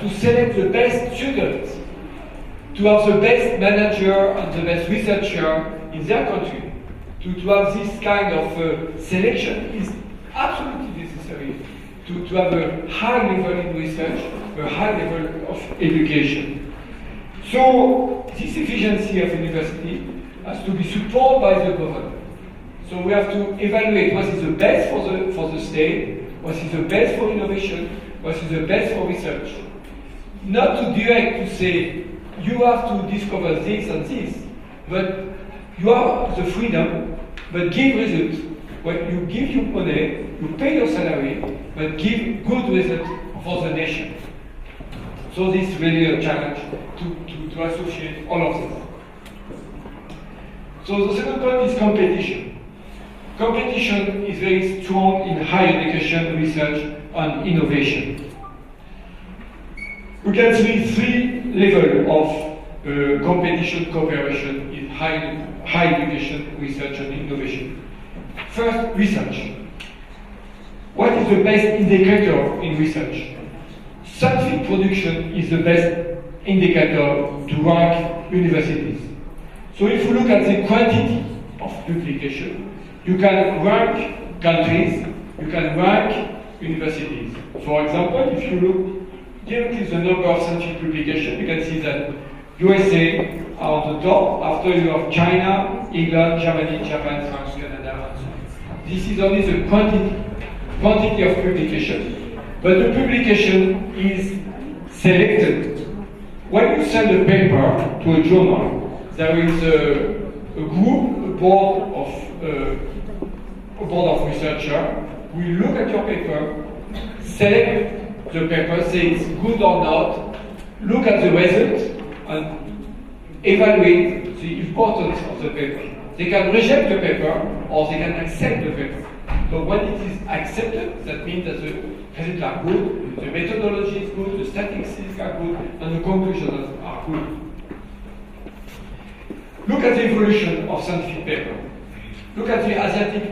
to select the best students, to have the best manager and the best researcher in their country. To have this kind of selection is absolutely necessary to have a high level in research, a high level of education. So this efficiency of university has to be supported by the government. So we have to evaluate what is the best for the state, what is the best for innovation, what is the best for research. Not to direct to say, you have to discover this and this, but you have the freedom, but give results. When you give your money, you pay your salary, but give good results for the nation. So this is really a challenge to associate all of this. So the second point is competition. Competition is very strong in higher education, research, and innovation. We can see three levels of competition cooperation in higher education, research, and innovation. First, research. What is the best indicator in research? Scientific production is the best indicator to rank universities. So if you look at the quantity of publication, you can rank countries, you can rank universities. For example, if you look directly the number of scientific publications, you can see that USA are on the top, after you have China, England, Germany, Japan, France, Canada, and so on. This is only the quantity of publication. But the publication is selected. When you send a paper to a journal, there is a group, a board of researchers will look at your paper, select the paper, say it's good or not, look at the results, and evaluate the importance of the paper. They can reject the paper or they can accept the paper. So when it is accepted, that means that the results are good, the methodology is good, the statistics are good, and the conclusions are good. Look at the evolution of scientific paper. Look at the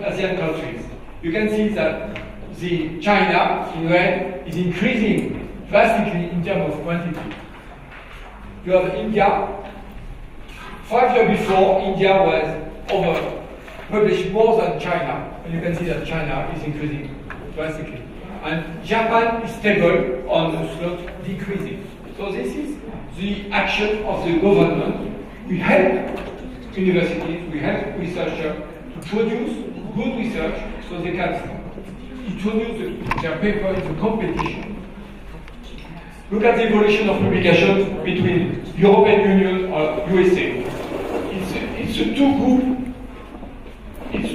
Asian countries. You can see that the China, in red, is increasing drastically in terms of quantity. You have India. 5 years before, India was published more than China. And you can see that China is increasing drastically. And Japan is stable on the slope decreasing. So this is the action of the government. We help universities, we help researchers to produce good research so they can introduce their paper into competition. Look at the evolution of publications between European Union or USA. It's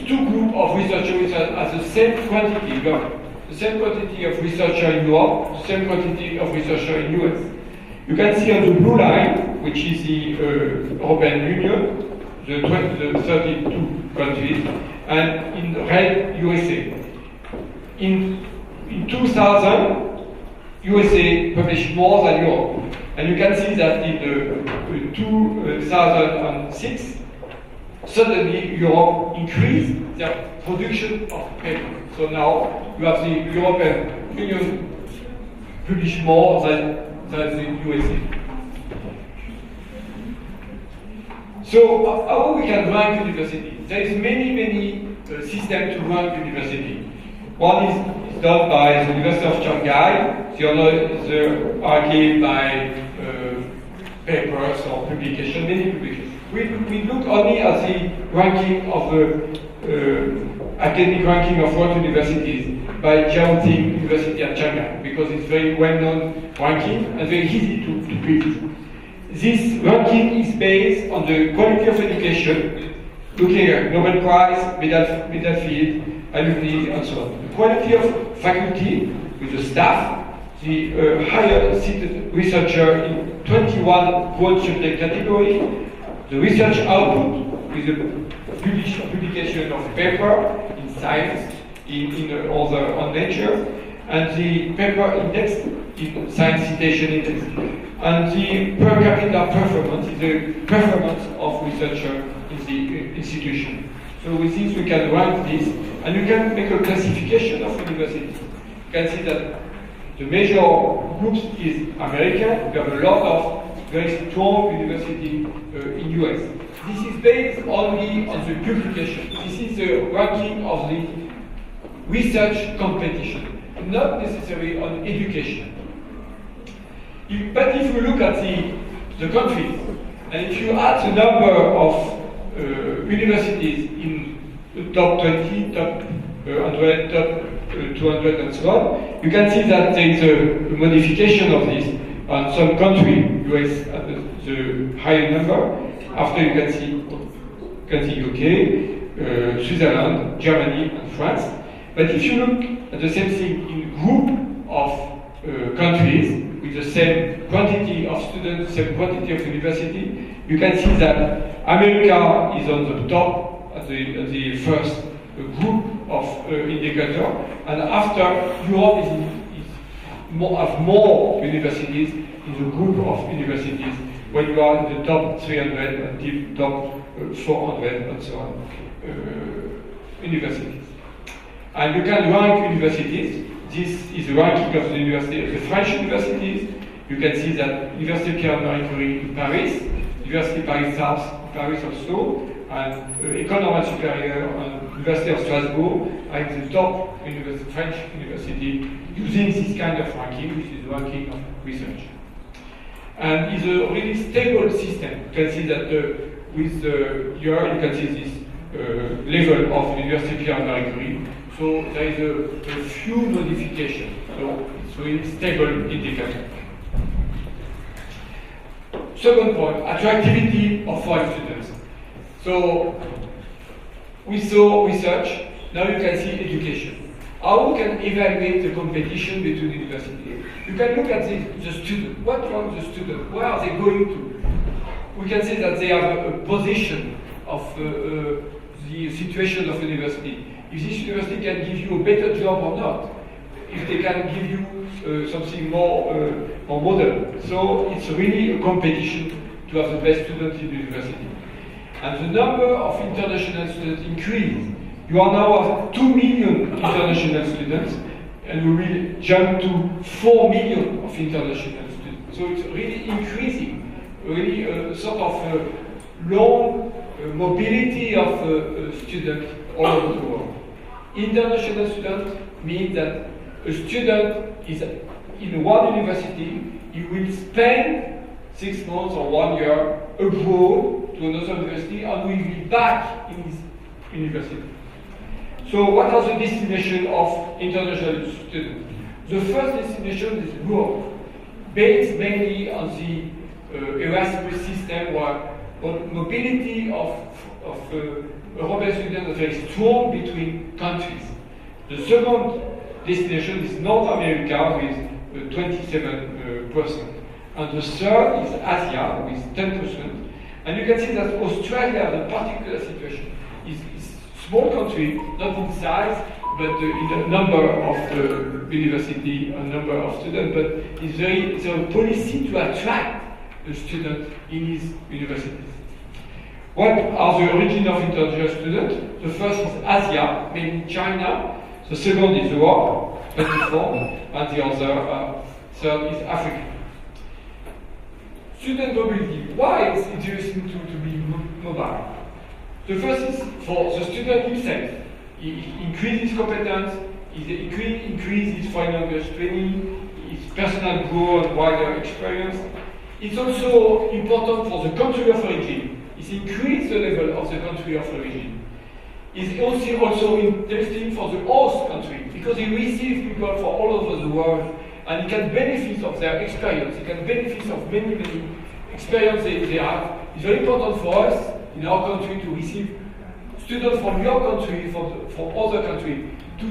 two groups of researchers which have the same quantity. The same quantity of researchers in Europe, the same quantity of researchers in US. You can see on the blue line, which is the European Union, the 32 countries, and in red, USA. In 2000, USA published more than Europe. And you can see that in 2006, suddenly Europe increased their production of paper. So now you have the European Union publish more than the USA. So how we can rank university? There is many systems to rank university. One is done by the University of Shanghai, the other is argued by papers or publication, many publications. We look only at the ranking of the academic ranking of world universities by Jiaoting University at Shanghai, because it's very well-known ranking and very easy to build. This ranking is based on the quality of education, looking at Nobel Prize, medal field, alumni, and so on. The quality of faculty with the staff, the higher seated researcher in 21 broad subject categories, the research output with the publication of paper in science, in other on nature, and the paper index in science citation index, and the per capita performance is the performance of researcher in the institution. So with this we can rank this, and you can make a classification of universities. You can see that The major groups is America. We have a lot of very strong university in US. This is based only on the publication. This is the ranking of the research competition, not necessarily on education. But if you look at the countries, and if you add the number of universities in the top 20, top 100, top 200 and so on, you can see that there is a modification of this on some country, US at the higher number. After you can see UK, Switzerland, Germany and France. But if you look at the same thing in group of countries with the same quantity of students, same quantity of university, you can see that America is on the top at the first group of indicator, and after Europe has more universities in the group of universities when you are in the top 300 and top 400 and so on universities. And you can rank universities. This is the ranking of the university, the French universities. You can see that Université Pierre-Marie Curie in Paris, Université Paris also, and École Normale Supérieure and University of Strasbourg are in the top French university using this kind of ranking, which is the ranking of research. And it's a really stable system. You can see that with the year, you can see this level of University Pierre-Marie Curie. So there is a few modifications. So it's a really stable indicator. Second point, attractivity of foreign students. So we saw research, now you can see education. How we can evaluate the competition between universities? You can look at the student. What are the students? Where are they going to? We can say that they have a position of the situation of university. If this university can give you a better job or not. If they can give you something more modern. So it's really a competition to have the best students in the university. And the number of international students increased. You are now at 2 million international students, and we will jump to 4 million of international students. So it's really increasing, really a sort of long mobility of students all over the world. International students means that a student is in one university, he will spend 6 months or 1 year abroad to another university and will be back in his university. So what are the destinations of international students? The first destination is Europe, based mainly on the Erasmus system where mobility of European students is very strong between countries. The second destination is North America with 27%. And the third is Asia with 10%. And you can see that Australia has a particular situation. It's a small country, not in size, but in the number of university and number of students, but it's a policy to attract the students in his universities. What are the origin of international students? The first is Asia, mainly China. The second is Europe, 24, and the other third is Africa. Student mobility. Why is it interesting to be mobile? The first is for the student himself. He increases competence, he increases his foreign language training, his personal growth and wider experience. It's also important for the country of origin. It increases the level of the country of origin. It's also interesting for the host country because he receives people from all over the world and he can benefit of their experience. He can benefit of many experiences they have. It's very important for us in our country to receive students from your country, from other countries, to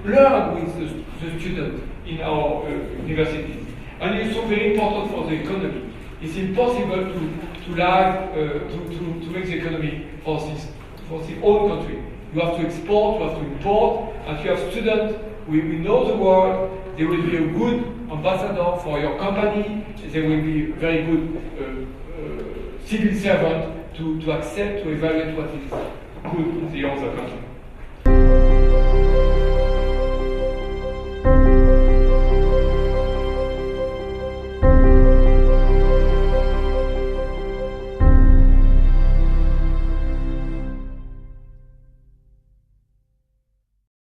learn with the students in our universities. And it's also very important for the economy. It's impossible to make the economy for the whole country. You have to export, you have to import, and you have students, we know the world, they will be a good ambassador for your company, they will be very good civil servant to accept, to evaluate what is good in the other country.